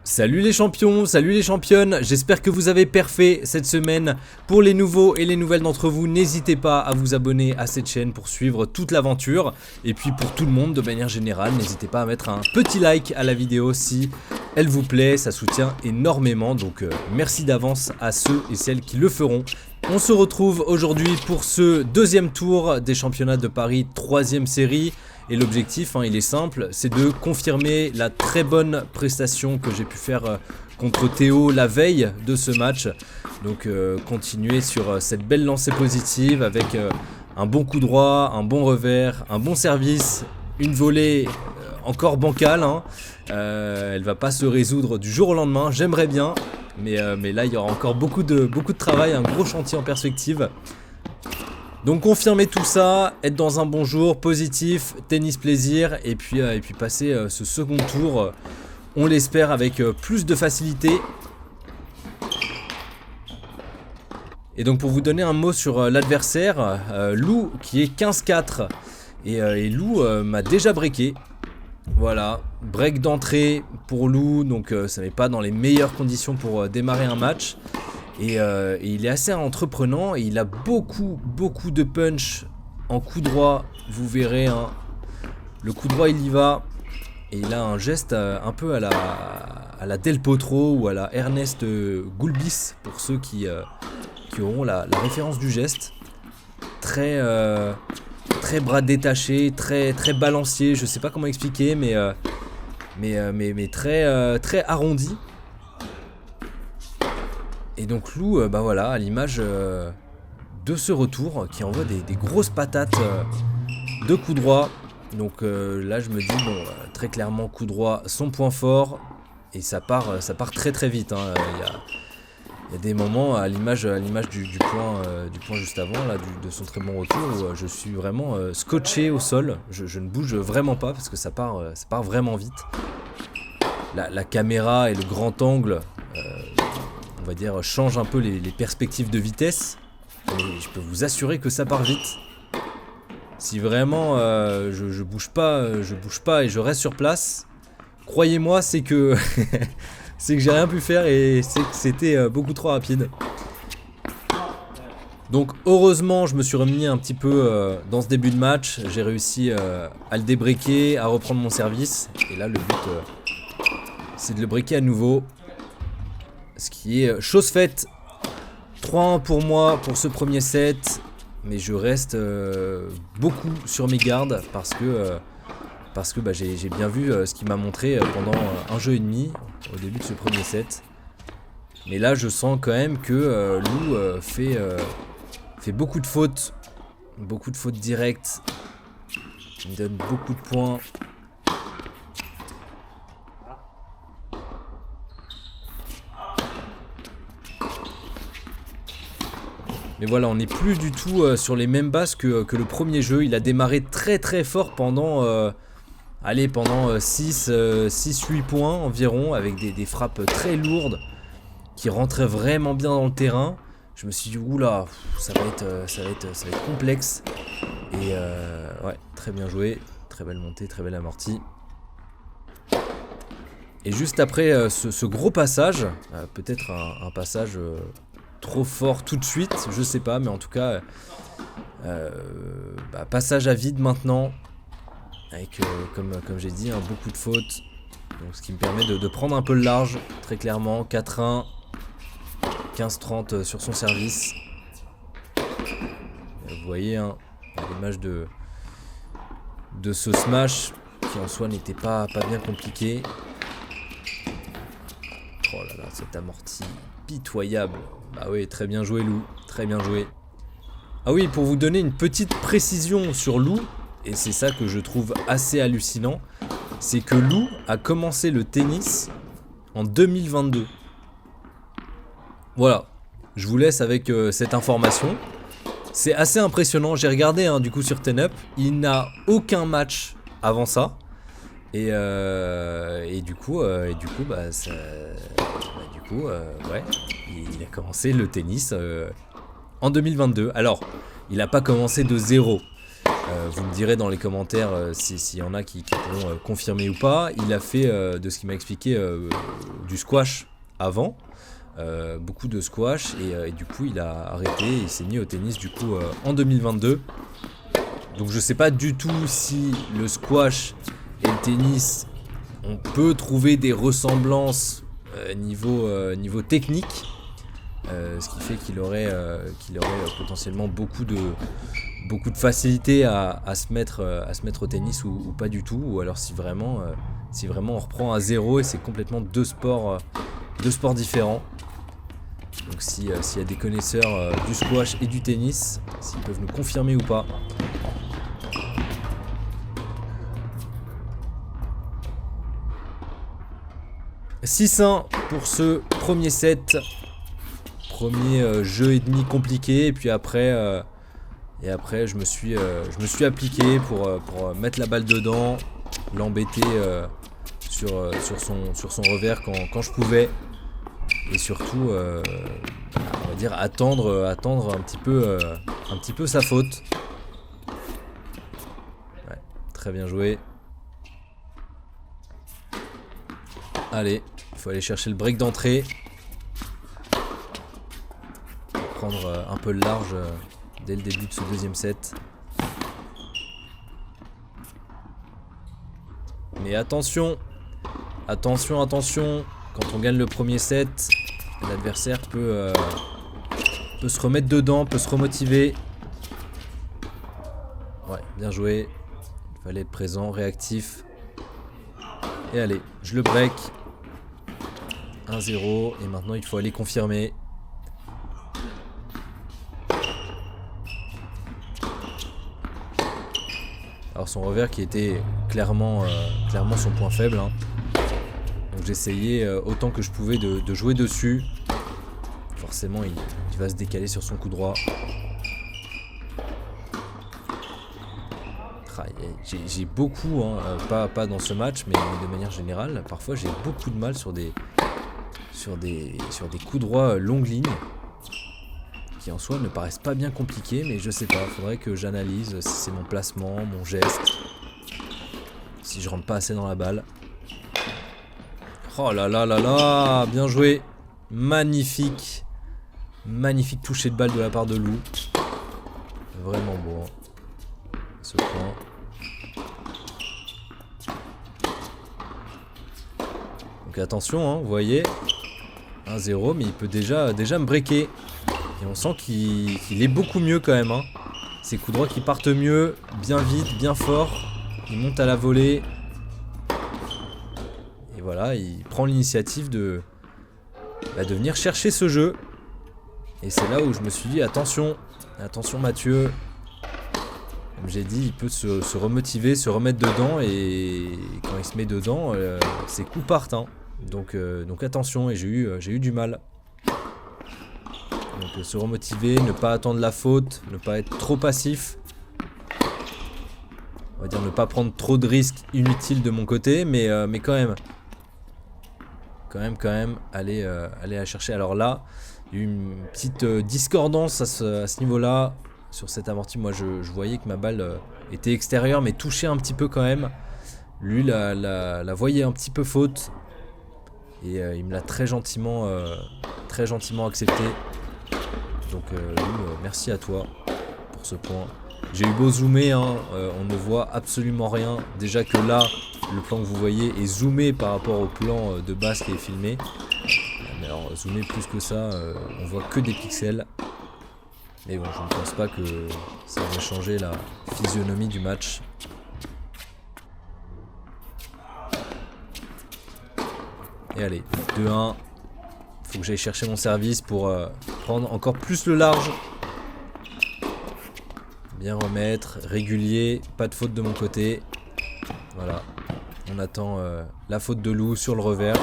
Salut les champions, salut les championnes, j'espère que vous avez perfé cette semaine. Pour les nouveaux et les nouvelles d'entre vous, n'hésitez pas à vous abonner à cette chaîne pour suivre toute l'aventure. Et puis pour tout le monde de manière générale, n'hésitez pas à mettre un petit like à la vidéo si elle vous plaît, ça soutient énormément. Donc merci d'avance à ceux et celles qui le feront. On se retrouve aujourd'hui pour ce deuxième tour des championnats de Paris, 3e série. Et l'objectif, il est simple, c'est de confirmer la très bonne prestation que j'ai pu faire contre Théo la veille de ce match. Donc continuer sur cette belle lancée positive avec un bon coup droit, un bon revers, un bon service, une volée encore bancale. Elle va pas se résoudre du jour au lendemain, j'aimerais bien. Mais là, il y aura encore beaucoup de travail, un gros chantier en perspective. Donc confirmer tout ça, être dans un bon jour, positif, tennis plaisir, et puis passer ce second tour, on l'espère, avec plus de facilité. Et donc pour vous donner un mot sur l'adversaire, Lou qui est 15-4, et Lou m'a déjà breaké. Voilà, break d'entrée pour Lou, donc ça n'est pas dans les meilleures conditions pour démarrer un match. Et il est assez entreprenant et il a beaucoup de punch en coup droit, vous verrez. Le coup droit il y va et il a un geste un peu à la Del Potro ou à la Ernest Gulbis pour ceux qui auront la référence du geste. Très bras détaché, très balancier, je sais pas comment expliquer, mais très arrondi. Et donc Lou, voilà, à l'image de ce retour, qui envoie des grosses patates de coup droit. Donc là je me dis, bon, très clairement coup droit, son point fort. Et ça part très vite. Il y a des moments, à l'image du point juste avant, là, de son très bon retour, où je suis vraiment scotché au sol. Je ne bouge vraiment pas parce que ça part vraiment vite. La caméra et le grand angle, on va dire, change un peu les perspectives de vitesse, et je peux vous assurer que ça part vite. Si vraiment je bouge pas et je reste sur place, croyez-moi, c'est que c'est que j'ai rien pu faire et c'est que c'était beaucoup trop rapide. Donc heureusement je me suis remis un petit peu dans ce début de match, j'ai réussi à le débreaker, à reprendre mon service, et là le but c'est de le breaker à nouveau. Ce qui est chose faite. 3-1 pour moi pour ce premier set. Mais je reste beaucoup sur mes gardes parce que j'ai bien vu ce qu'il m'a montré pendant un jeu et demi au début de ce premier set. Mais là je sens quand même que Lou fait beaucoup de fautes. Beaucoup de fautes directes. Il me donne beaucoup de points. Mais voilà, on n'est plus du tout sur les mêmes bases que le premier jeu. Il a démarré très fort pendant 6-8 points environ, avec des frappes très lourdes qui rentraient vraiment bien dans le terrain. Je me suis dit, oula, ça va être complexe. Et ouais, très bien joué, très belle montée, très belle amortie. Et juste après ce gros passage, peut-être un passage trop fort tout de suite, je sais pas, mais en tout cas passage à vide maintenant, avec comme j'ai dit, beaucoup de fautes, donc ce qui me permet de prendre un peu le large, très clairement. 4-1, 15-30 sur son service. Vous voyez l'image de ce smash qui en soi n'était pas bien compliqué. Oh là là, cette amortie pitoyable. Bah oui, très bien joué Lou, très bien joué. Ah oui, pour vous donner une petite précision sur Lou, et c'est ça que je trouve assez hallucinant, c'est que Lou a commencé le tennis en 2022. Voilà, je vous laisse avec cette information. C'est assez impressionnant, j'ai regardé du coup sur Ten Up, il n'a aucun match avant ça. Et du coup, ouais, il a commencé le tennis en 2022. Alors, il n'a pas commencé de zéro. Vous me direz dans les commentaires s'il y en a qui pourront confirmer ou pas. Il a fait, de ce qu'il m'a expliqué, du squash avant. Beaucoup de squash et du coup il a arrêté et il s'est mis au tennis du coup en 2022. Donc je sais pas du tout si le squash et le tennis on peut trouver des ressemblances niveau technique, ce qui fait qu'il aurait potentiellement beaucoup de facilité à se mettre au tennis ou pas du tout, ou alors si vraiment on reprend à zéro et c'est complètement deux sports différents. Donc s'il y a des connaisseurs du squash et du tennis, s'ils peuvent nous confirmer ou pas. « 6-1 pour ce premier set. Premier jeu et demi compliqué. Et puis après, je me suis appliqué pour mettre la balle dedans, l'embêter sur son revers quand je pouvais. Et surtout, on va dire attendre un petit peu sa faute. Ouais, très bien joué. Allez, il faut aller chercher le break d'entrée. Prendre un peu le large dès le début de ce deuxième set. Mais attention, quand on gagne le premier set, l'adversaire peut se remettre dedans, peut se remotiver. Ouais, bien joué. Il fallait être présent, réactif. Et allez, je le break. 1-0. Et maintenant, il faut aller confirmer. Alors son revers qui était clairement son point faible. Hein. Donc j'essayais autant que je pouvais de jouer dessus. Forcément, il va se décaler sur son coup droit. J'ai beaucoup, pas dans ce match, mais de manière générale, parfois j'ai beaucoup de mal sur des coups droits longue ligne, qui en soi ne paraissent pas bien compliqués, mais je sais pas, faudrait que j'analyse si c'est mon placement, mon geste, si je rentre pas assez dans la balle. Oh là là là là, bien joué, magnifique toucher de balle de la part de Lou, vraiment beau, hein, ce point. Donc attention, hein, vous voyez, 1-0, mais il peut déjà me breaker. Et on sent qu'il est beaucoup mieux quand même. Hein. Ses coups droits qui partent mieux, bien vite, bien fort. Il monte à la volée. Et voilà, il prend l'initiative de venir chercher ce jeu. Et c'est là où je me suis dit, attention Mathieu. Comme j'ai dit, il peut se remotiver, se remettre dedans. Et quand il se met dedans, ses coups partent. Hein. Donc attention, et j'ai eu du mal. Donc se remotiver, ne pas attendre la faute, ne pas être trop passif. On va dire ne pas prendre trop de risques inutiles de mon côté, mais quand même. Quand même, aller la chercher. Alors là, il y a eu une petite discordance à ce niveau-là. Sur cette amorti, moi je voyais que ma balle était extérieure, mais touchait un petit peu quand même. Lui la voyait un petit peu faute. Et il me l'a très gentiment accepté. Donc merci à toi pour ce point. J'ai eu beau zoomer, hein, on ne voit absolument rien. Déjà que là, le plan que vous voyez est zoomé par rapport au plan de base qui est filmé. Mais alors zoomer plus que ça, on voit que des pixels. Mais bon, je ne pense pas que ça va changer la physionomie du match. Et allez, 2-1. Faut que j'aille chercher mon service pour prendre encore plus le large. Bien remettre, régulier, pas de faute de mon côté. Voilà, on attend la faute de Lou sur le revers.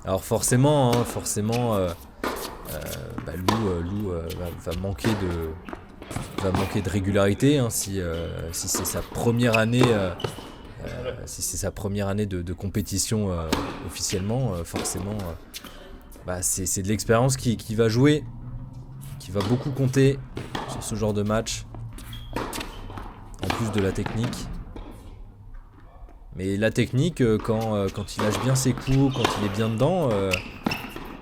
Alors forcément, Lou va manquer de régularité, hein, si c'est sa première année de compétition officiellement, forcément bah, c'est de l'expérience qui va jouer, qui va beaucoup compter sur ce genre de match, en plus de la technique. Mais la technique, quand il lâche bien ses coups, quand il est bien dedans,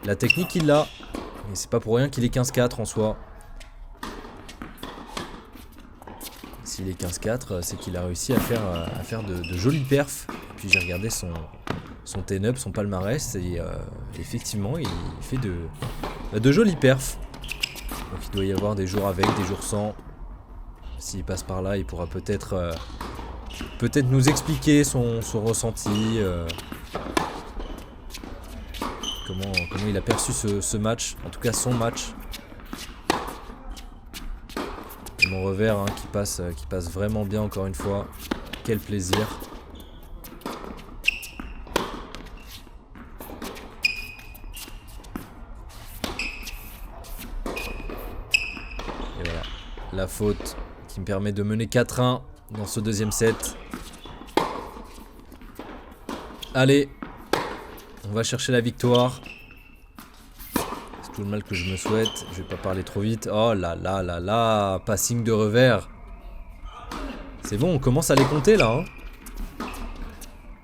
la technique il l'a. Et c'est pas pour rien qu'il est 15-4 en soi. S'il est 15-4, c'est qu'il a réussi à faire de jolis perfs. Et puis j'ai regardé son ten-up, son palmarès, et effectivement il fait de jolis perfs. Donc il doit y avoir des jours avec, des jours sans. S'il passe par là, il pourra peut-être nous expliquer son ressenti, comment il a perçu ce match, en tout cas son match. Et mon revers hein, qui passe vraiment bien encore une fois. Quel plaisir. Et voilà, la faute qui me permet de mener 4-1 dans ce deuxième set. Allez, on va chercher la victoire. C'est tout le mal que je me souhaite. Je vais pas parler trop vite. Oh là là là là, passing de revers. C'est bon, on commence à les compter là. Hein.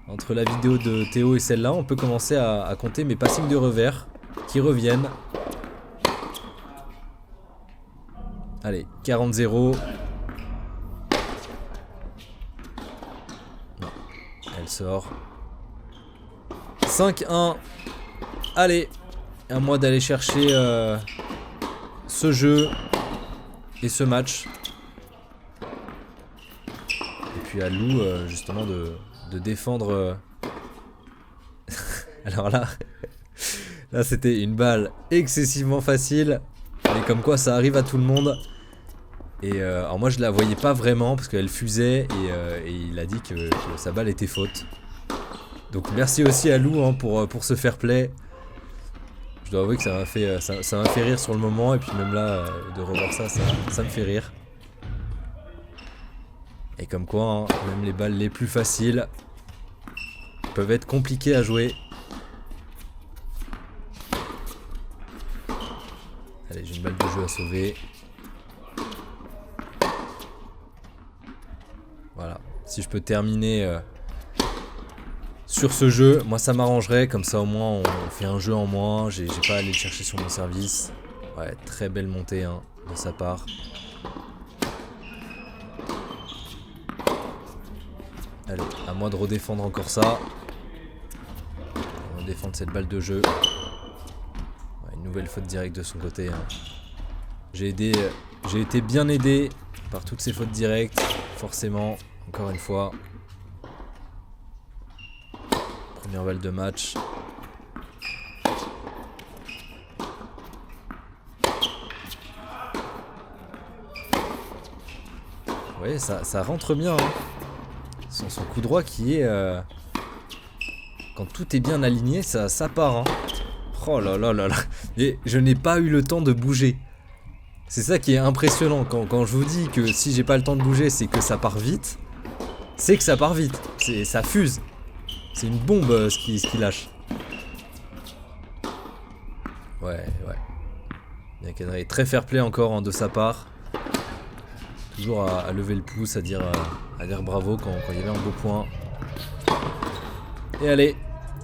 Entre la vidéo de Théo et celle-là, on peut commencer à compter mes passings de revers qui reviennent. Allez, 40-0. Non, elle sort. 5-1. Allez, à moi d'aller chercher ce jeu et ce match. Et puis à Lou, justement, de défendre. Alors là, c'était une balle excessivement facile. Mais comme quoi, ça arrive à tout le monde. Et alors moi, je la voyais pas vraiment parce qu'elle fusait et il a dit que sa balle était faute. Donc merci aussi à Lou hein, pour ce fair play. Je dois avouer que ça m'a fait rire sur le moment. Et puis même là, de revoir ça me fait rire. Et comme quoi, hein, même les balles les plus faciles peuvent être compliquées à jouer. Allez, j'ai une balle de jeu à sauver. Voilà, si je peux terminer... sur ce jeu, moi ça m'arrangerait, comme ça au moins on fait un jeu en moins, j'ai pas à aller le chercher sur mon service. Ouais, très belle montée hein, de sa part. Allez, à moi de redéfendre encore ça. On va défendre cette balle de jeu. Ouais, une nouvelle faute directe de son côté. Hein. J'ai été bien aidé par toutes ces fautes directes, forcément, encore une fois. Première balle de match. Vous voyez, ça rentre bien. Hein. Son coup droit qui est... quand tout est bien aligné, ça part. Hein. Oh là là là là. Et je n'ai pas eu le temps de bouger. C'est ça qui est impressionnant. Quand je vous dis que si j'ai pas le temps de bouger, c'est que ça part vite. C'est que ça part vite. Ça fuse. C'est une bombe ce qui lâche. Ouais. Bien cadré. Très fair play encore hein, de sa part. Toujours à lever le pouce, à dire bravo quand il y avait un beau point. Et allez,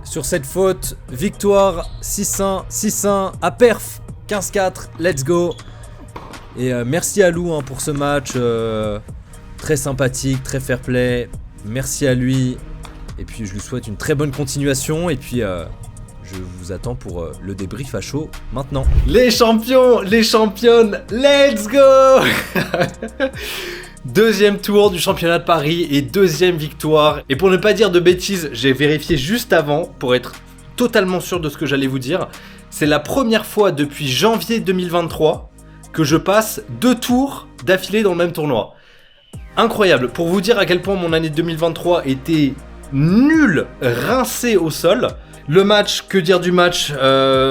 sur cette faute, victoire 6-1, 6-1 à perf, 15-4, let's go. Et merci à Lou hein, pour ce match. Très sympathique, très fair play. Merci à lui. Et puis je lui souhaite une très bonne continuation. Et puis je vous attends pour le débrief à chaud maintenant. Les champions, les championnes, let's go. Deuxième tour du championnat de Paris et deuxième victoire. Et pour ne pas dire de bêtises, j'ai vérifié juste avant pour être totalement sûr de ce que j'allais vous dire. C'est la première fois depuis janvier 2023 que je passe 2 tours d'affilée dans le même tournoi. Incroyable. Pour vous dire à quel point mon année 2023 était nulle, rincée au sol. Le match, que dire du match,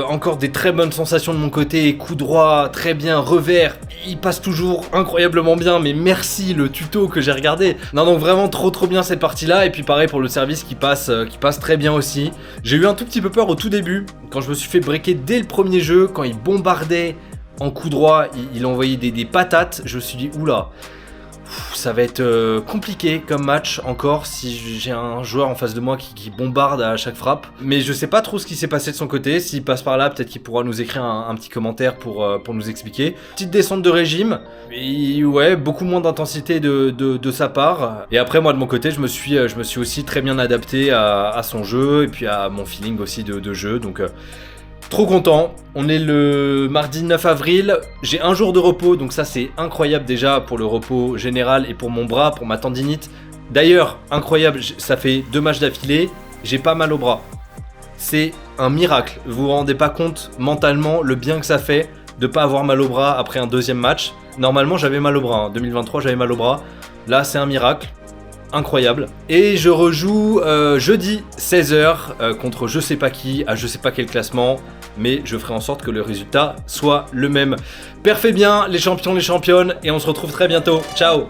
encore des très bonnes sensations de mon côté, coup droit, très bien, revers, il passe toujours incroyablement bien, mais merci le tuto que j'ai regardé. Non donc vraiment trop bien cette partie là, et puis pareil pour le service qui passe très bien aussi. J'ai eu un tout petit peu peur au tout début, quand je me suis fait breaker dès le premier jeu, quand il bombardait en coup droit, il envoyait des patates, je me suis dit oula. Ça va être compliqué comme match encore si j'ai un joueur en face de moi qui bombarde à chaque frappe. Mais je sais pas trop ce qui s'est passé de son côté. S'il passe par là, peut-être qu'il pourra nous écrire un petit commentaire pour nous expliquer. Petite descente de régime. Et ouais, beaucoup moins d'intensité de sa part. Et après, moi de mon côté, je me suis aussi très bien adapté à son jeu et puis à mon feeling aussi de jeu. Donc trop content, on est le mardi 9 avril, j'ai un jour de repos, donc ça c'est incroyable déjà pour le repos général et pour mon bras, pour ma tendinite. D'ailleurs, incroyable, ça fait 2 matchs d'affilée, j'ai pas mal au bras. C'est un miracle, vous vous rendez pas compte mentalement le bien que ça fait de pas avoir mal au bras après un deuxième match. Normalement j'avais mal au bras, en 2023 j'avais mal au bras, là c'est un miracle. Incroyable. Et je rejoue jeudi 16h contre je sais pas qui, à je sais pas quel classement, mais je ferai en sorte que le résultat soit le même. Perfait bien les champions, les championnes, et on se retrouve très bientôt. Ciao.